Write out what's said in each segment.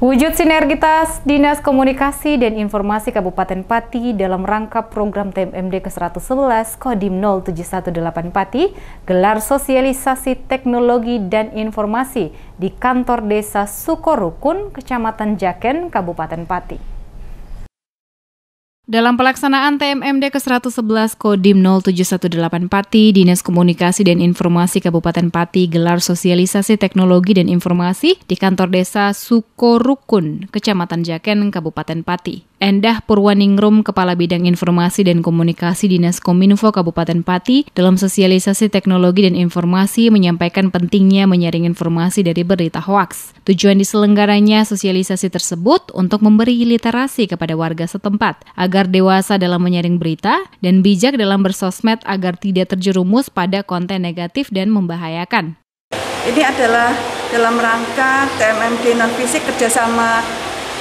Wujud sinergitas Dinas Komunikasi dan Informasi Kabupaten Pati dalam rangka program TMMD ke-111 Kodim 0718 Pati gelar sosialisasi teknologi dan informasi di kantor desa Sukorukun, Kecamatan Jaken, Kabupaten Pati. Dalam pelaksanaan TMMD ke-111 Kodim 0718 Pati, Dinas Komunikasi dan Informasi Kabupaten Pati gelar sosialisasi teknologi dan informasi di kantor desa Sukorukun, Kecamatan Jaken, Kabupaten Pati. Endah Purwaningrum, Kepala Bidang Informasi dan Komunikasi Dinas Kominfo Kabupaten Pati, dalam sosialisasi teknologi dan informasi menyampaikan pentingnya menyaring informasi dari berita hoaks. Tujuan diselenggaranya sosialisasi tersebut untuk memberi literasi kepada warga setempat, agar dewasa dalam menyaring berita dan bijak dalam bersosmed agar tidak terjerumus pada konten negatif dan membahayakan. Ini adalah dalam rangka TMMD non-fisik kerjasama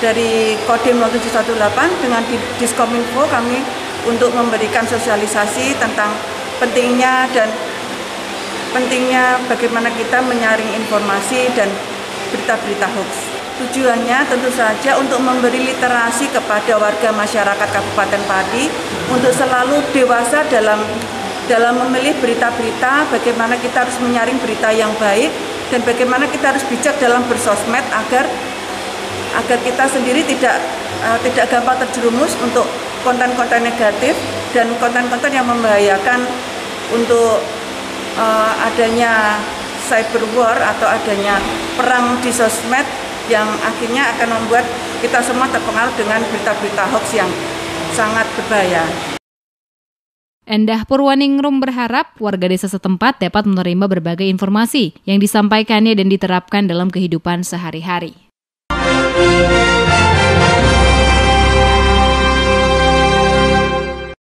dari Kodim 0718 dengan Diskominfo kami untuk memberikan sosialisasi tentang pentingnya bagaimana kita menyaring informasi dan berita-berita hoax. Tujuannya tentu saja untuk memberi literasi kepada warga masyarakat Kabupaten Pati untuk selalu dewasa dalam memilih berita-berita, bagaimana kita harus menyaring berita yang baik dan bagaimana kita harus bijak dalam bersosmed agar kita sendiri tidak gampang terjerumus untuk konten-konten negatif dan konten-konten yang membahayakan untuk adanya cyber war atau adanya perang di sosmed yang akhirnya akan membuat kita semua terpengaruh dengan berita-berita hoax yang sangat berbahaya. Endah Purwaningrum berharap warga desa setempat dapat menerima berbagai informasi yang disampaikannya dan diterapkan dalam kehidupan sehari-hari.